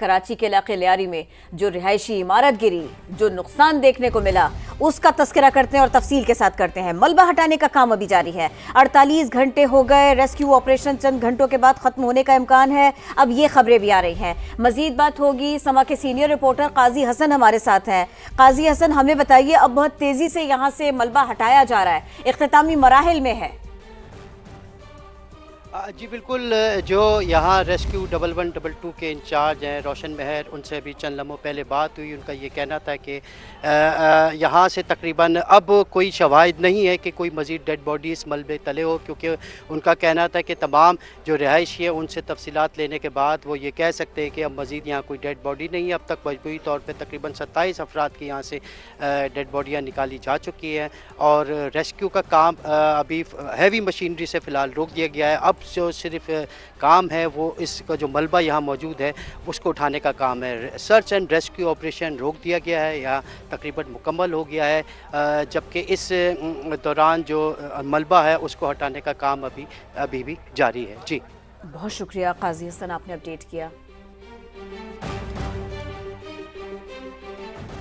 कराची के इलाके लियारी में जो रिहायशी इमारत गिरी, जो नुकसान देखने को मिला, उसका तस्करा करते हैं और तफसील के साथ करते हैं। मलबा हटाने का काम अभी जारी है। 48 घंटे हो गए, रेस्क्यू ऑपरेशन चंद घंटों के बाद खत्म होने का इम्कान है। अब ये खबरें भी आ रही हैं। मजीद बात होगी, समा के सीनियर रिपोर्टर काजी हसन हमारे साथ हैं। काजी हसन, हमें बताइए, अब बहुत तेजी से यहाँ से मलबा हटाया जा रहा है, इख्तितामी मराहिल में है। जी बिल्कुल, जो यहाँ रेस्क्यू 1122 के इंचार्ज हैं रोशन मेहर, उनसे भी चंद लम्हों पहले बात हुई। उनका ये कहना था कि यहाँ से तकरीबन अब कोई शवाहिद नहीं है कि कोई मज़ीद डेड बॉडी इस मलबे तले हो, क्योंकि उनका कहना था कि तमाम जो रिहायशी है उनसे तफसीलात लेने के बाद वो ये कह सकते हैं कि अब मज़ीद यहाँ कोई डेड बॉडी नहीं है। अब तक मजमूई तौर पर तकरीबन 27 अफराद की यहाँ से डेड बॉडियाँ निकाली जा चुकी हैं और रेस्क्यू का काम अभी हैवी मशीनरी से फ़िलहाल रोक दिया गया है। अब जो सिर्फ काम है वो इसका जो मलबा यहाँ मौजूद है उसको उठाने का काम है। सर्च एंड रेस्क्यू ऑपरेशन रोक दिया गया है या तकरीबन मुकम्मल हो गया है, जबकि इस दौरान जो मलबा है उसको हटाने का काम अभी भी जारी है। जी बहुत शुक्रिया काजी हसन, आपने अपडेट किया।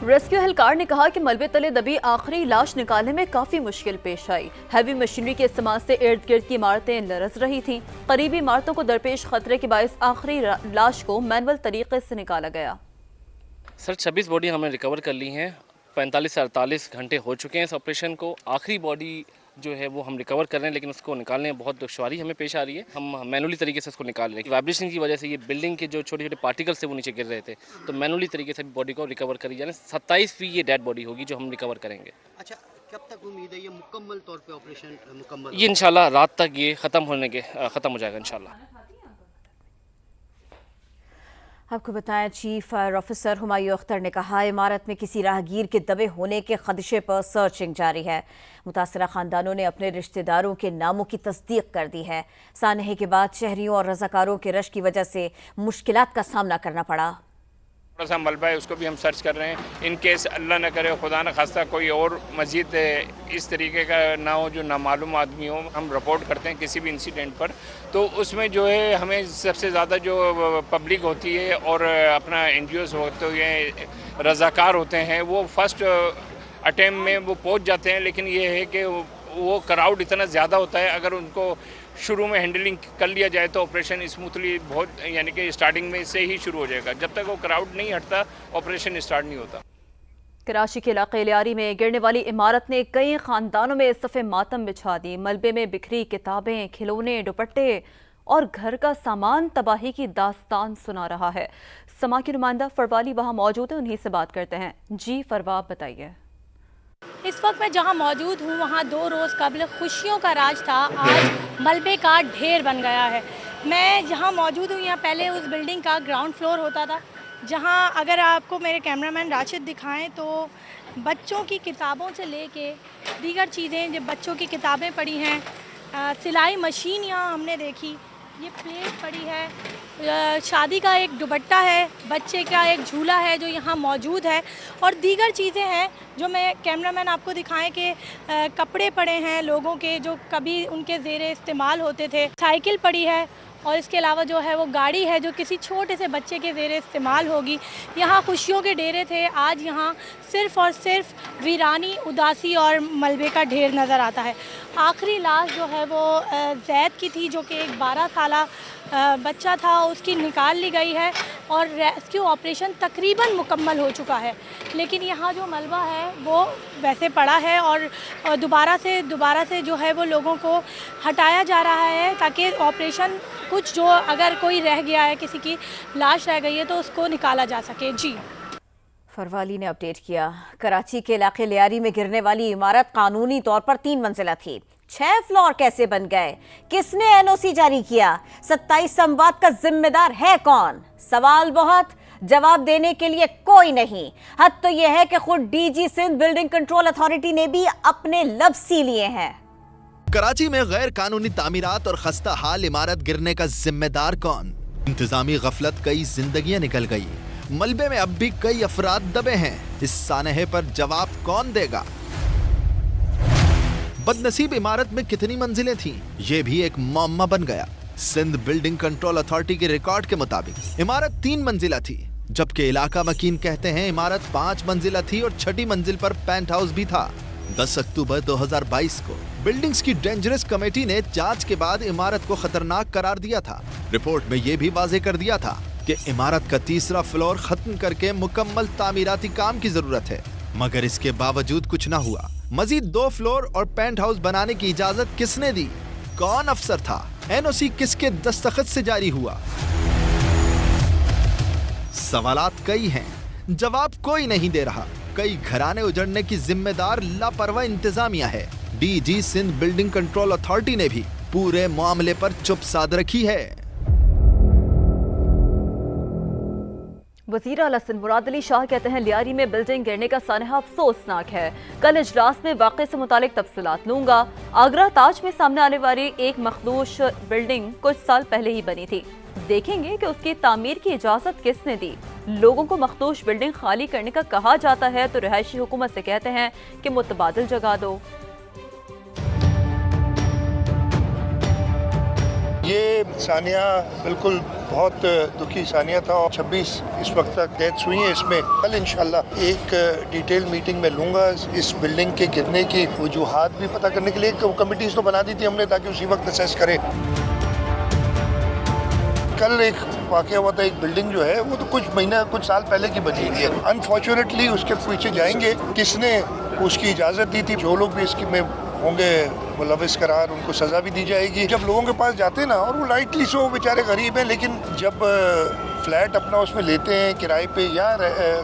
रेस्क्यू एहलकार ने कहा कि मलबे तले दबी आखिरी लाश निकालने में काफी मुश्किल पेश आई। हैवी मशीनरी के इस्तेमाल से इर्द गिर्द की इमारतें लरस रही थीं। करीबी इमारतों को दरपेश खतरे के बायस आखिरी लाश को मैनुअल तरीके से निकाला गया। सर 26 बॉडी हमने रिकवर कर ली हैं। 45 से 48 घंटे हो चुके हैं इस ऑपरेशन को। आखिरी बॉडी जो है वो हम रिकवर कर रहे हैं, लेकिन उसको निकालने में बहुत दुश्वारी हमें पेश आ रही है। हम मैनुअली तरीके से उसको निकाल रहे हैं। वाइब्रेशन की वजह से ये बिल्डिंग के जो छोटे छोटे पार्टिकल्स थे वो नीचे गिर रहे थे, तो मैनुअली तरीके से बॉडी को रिकवर करी जा रही है। 27 फीट ये डेड बॉडी होगी जो हम रिकवर करेंगे। अच्छा, कब तक उम्मीद है ये मुकम्मल तौर पे ऑपरेशन मुकम्मल? ये इंशाल्लाह रात तक ये ख़त्म हो जाएगा इंशाल्लाह। आपको बताया, chief fire officer Humayun Akhtar ने कहा, इमारत में किसी राहगीर के दबे होने के खदशे पर सर्चिंग जारी है। मुतासरा खानदानों ने अपने रिश्तेदारों के नामों की तस्दीक कर दी है। सानहे के बाद शहरियों और रजाकारों के रश की वजह से मुश्किलात का सामना करना पड़ा। थोड़ा सा मलबा है उसको भी हम सर्च कर रहे हैं। इन केस अल्लाह न करे, खुदा न खास्ता कोई और मजीद इस तरीके का ना हो जो नामालूम आदमी हो, हम रिपोर्ट करते हैं किसी भी इंसिडेंट पर। तो उसमें जो है हमें सबसे ज़्यादा जो पब्लिक होती है और अपना NGOs होते हैं, रज़ाकार होते हैं, वो फर्स्ट अटैम्प्ट में वो पहुंच जाते हैं। लेकिन ये है कि वो क्राउड इतना ज़्यादा होता है, अगर उनको शुरू में हैंडलिंग कर लिया जाए तो ऑपरेशन स्मूथली बहुत यानी कि स्टार्टिंग में से ही शुरू हो जाएगा। जब तक वो क्राउड नहीं हटता ऑपरेशन स्टार्ट नहीं होता। कराची के इलाके लियारी में गिरने वाली इमारत ने कई खानदानों में सफ़े मातम बिछा दी। मलबे में बिखरी किताबें, खिलौने, दुपट्टे और घर का सामान तबाही की दास्तान सुना रहा है। समा की नुमाइंदा फरवाली वहाँ मौजूद है, उन्हीं से बात करते हैं। जी फरवा, बताइए। इस वक्त मैं जहां मौजूद हूं वहां 2 रोज़ कबल खुशियों का राज था, आज मलबे का ढेर बन गया है। मैं जहां मौजूद हूं, यहाँ पहले उस बिल्डिंग का ग्राउंड फ्लोर होता था, जहां अगर आपको मेरे कैमरामैन राशिद दिखाएं तो बच्चों की किताबों से लेके दीगर चीज़ें, जब बच्चों की किताबें पड़ी हैं, सिलाई मशीन यहाँ हमने देखी, ये प्लेट पड़ी है, शादी का एक दुपट्टा है, बच्चे का एक झूला है जो यहाँ मौजूद है, और दीगर चीज़ें हैं जो मैं कैमरामैन आपको दिखाएं कि कपड़े पड़े हैं लोगों के जो कभी उनके ज़ेरे इस्तेमाल होते थे, साइकिल पड़ी है, और इसके अलावा जो है वो गाड़ी है जो किसी छोटे से बच्चे के ज़ेरे इस्तेमाल होगी। यहाँ खुशियों के डेरे थे, आज यहाँ सिर्फ़ और सिर्फ वीरानी, उदासी और मलबे का ढेर नज़र आता है। आखिरी लाश जो है वो जैद की थी, जो कि एक 12 साला बच्चा था, उसकी निकाल ली गई है और रेस्क्यू ऑपरेशन तकरीबन मुकम्मल हो चुका है। लेकिन यहाँ जो मलबा है वो वैसे पड़ा है और दोबारा से जो है वो लोगों को हटाया जा रहा है, ताकि ऑपरेशन कुछ जो अगर कोई रह गया है, किसी की लाश रह गई है, तो उसको निकाला जा सके। जी फरवाली ने अपडेट किया। कराची के इलाके लियारी में गिरने वाली इमारत कानूनी तौर पर 3 मंजिला थी। 6 फ्लोर कैसे बन गए? किसने NOC जारी किया? 27 संवाद का जिम्मेदार है कौन? सवाल बहुत, जवाब देने के लिए कोई नहीं। हद तो यह है कि खुद DG Sindh building control authority ने भी अपने लफ्ज सी लिए हैं। कराची में गैर कानूनी तामीरात और खस्ता हाल इमारत गिरने का जिम्मेदार कौन? इंतजामी गफलत, कई जिंदगियां निकल गई। मलबे में अब भी कई अफराद दबे हैं। इस सानहे पर जवाब कौन देगा? बदनसीब इमारत में कितनी मंजिलें थीं? ये भी एक मौम्मा बन गया। सिंध बिल्डिंग कंट्रोल अथॉरिटी के रिकॉर्ड के मुताबिक इमारत 3 मंजिला थी। जबकि इलाका मकीन कहते हैं इमारत 5 मंजिला थी और 6ठी मंजिल पर पेंट हाउस भी था। 10 अक्टूबर 2022 को बिल्डिंग्स की डेंजरस कमेटी ने जांच के बाद इमारत को खतरनाक करार दिया था। रिपोर्ट में यह भी वाजे कर दिया था कि इमारत का तीसरा फ्लोर खत्म करके मुकम्मल तामीराती काम की जरूरत है, मगर इसके बावजूद कुछ न हुआ। मजीद 2 फ्लोर और पेंट हाउस बनाने की इजाजत किसने दी? कौन अफसर था? एनओसी किसके दस्तखत से जारी हुआ? सवालात कई हैं, जवाब कोई नहीं दे रहा। कई घराने उजड़ने की जिम्मेदार लापरवाह इंतजामिया है। DG Sindh building control authority ने भी पूरे मामले पर चुप साध रखी है। वज़ीर आला सिंध मुराद अली शाह कहते हैं लियारी में बिल्डिंग गिरने का सानहा अफसोसनाक है। कल इजलास में वाक़े से मुतालिक तफसीलात लूंगा। आगरा ताज में सामने आने वाली एक मखदूश बिल्डिंग कुछ साल पहले ही बनी थी। देखेंगे कि उसकी तामीर की इजाजत किसने दी। लोगों को मखदूश बिल्डिंग खाली करने का कहा जाता है तो रिहायशी हुकूमत से कहते हैं कि मुतबादिल जगह दो। ये सानिया बिल्कुल बहुत दुखी सानिया था और 26 इस वक्त तक डेथ्स हुई हैं इसमें। कल इंशाल्लाह एक डिटेल मीटिंग में लूँगा इस बिल्डिंग के गिरने की वजूहात भी पता करने के लिए। कमिटीज तो बना दी थी हमने ताकि उसी वक्त असेस करें। कल एक वाक़या हुआ था, एक बिल्डिंग जो है वो तो कुछ साल पहले की बनी हुई है। अनफॉर्चुनेटली उसके पीछे जाएंगे किसने उसकी इजाज़त दी थी। जो लोग भी इसकी में होंगे मुलविस करार उनको सज़ा भी दी जाएगी। जब लोगों के पास जाते हैं ना, और वो लाइटली सो बेचारे गरीब हैं, लेकिन जब फ्लैट अपना उसमें लेते हैं किराए पे या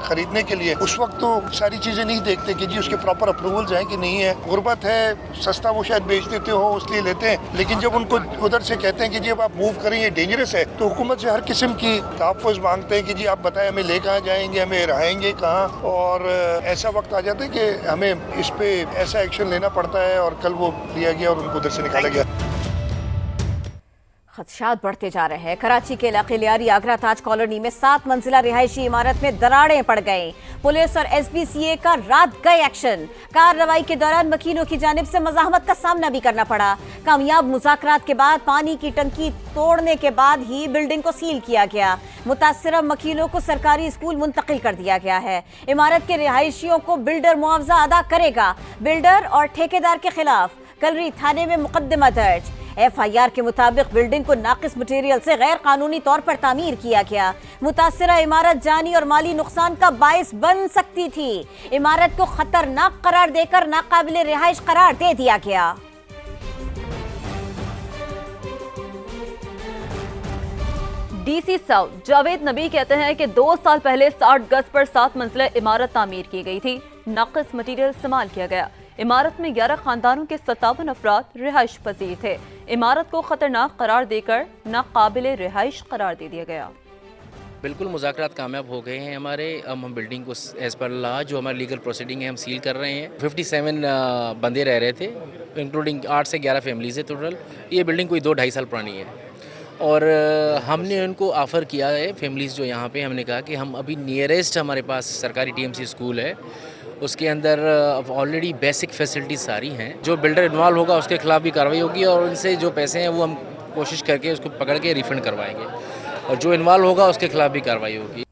ख़रीदने के लिए, उस वक्त तो सारी चीज़ें नहीं देखते कि जी उसके प्रॉपर अप्रूवल्स हैं कि नहीं है। गुर्बत है, सस्ता वो शायद बेच देते हो इसलिए लेते हैं, लेकिन जब उनको उधर से कहते हैं कि जी अब आप मूव करें ये डेंजरस है, तो हुकूमत से हर किस्म की तहफ़्फ़ुज़ मांगते हैं कि जी आप बताएं हमें ले कहाँ जाएंगे, हमें रहेंगे कहाँ। और ऐसा वक्त आ जाता है कि हमें इस पर ऐसा एक्शन लेना पड़ता है, और कल वो लिया गया और उनको उधर से निकाला गया। खदशात बढ़ते जा रहे हैं। कराची के इलाके लियारी आगरा ताज कॉलोनी में 7 मंजिला रिहायशी इमारत में दरारें पड़ गईं। पुलिस और SPCA का रात गए एक्शन। कार्रवाई के दौरान वकीलों की जानिब से मज़ाहमत का सामना भी करना पड़ा। कामयाब मुज़ाकरात के बाद पानी की टंकी तोड़ने के बाद ही बिल्डिंग को सील किया गया। मुतासिरा वकीलों को सरकारी स्कूल मुंतकिल कर दिया गया है। इमारत के रिहायशियों को बिल्डर मुआवजा अदा करेगा। बिल्डर और ठेकेदार के खिलाफ कलरी थाने में मुकदमा दर्ज। FIR के मुताबिक बिल्डिंग को नाकिस मटेरियल से गैर कानूनी तौर पर तामीर किया गया। मुतासिरा इमारत जानी और माली नुकसान का बायस बन सकती थी। इमारत को खतरनाक करार देकर नाकाबिले रिहाइश करार दे दिया गया। DC साउथ जावेद नबी कहते हैं कि 2 साल पहले 60 गज पर 7 मंजिला इमारत तामीर की गई थी। नाकिस मटेरियल इस्तेमाल किया गया। इमारत में 11 खानदानों के 57 अफराद रिहाइश पजीर थे। इमारत को खतरनाक करार देकर नाकाबिले रिहाइश करार दे दिया गया। बिल्कुल मुज़ाकरात कामयाब हो गए हैं हमारे। अब हम बिल्डिंग को एज़ पर लॉ जो हमारी लीगल प्रोसीडिंग है हम सील कर रहे हैं। 57 बंदे रह रहे थे, इंक्लूडिंग 8 से 11 फैमिलीज़ है टोटल। ये बिल्डिंग कोई 2-2.5 साल पुरानी है और हमने उनको ऑफ़र किया है फैमिलीज़ जो यहाँ पे, हमने कहा कि हम अभी नियरेस्ट हमारे पास सरकारी TMC स्कूल है, उसके अंदर ऑलरेडी बेसिक फैसिलिटीज़ सारी हैं। जो बिल्डर इन्वॉल्व होगा उसके खिलाफ भी कार्रवाई होगी और उनसे जो पैसे हैं वो हम कोशिश करके उसको पकड़ के रिफ़ंड करवाएंगे और जो इन्वॉल्व होगा उसके खिलाफ भी कार्रवाई होगी।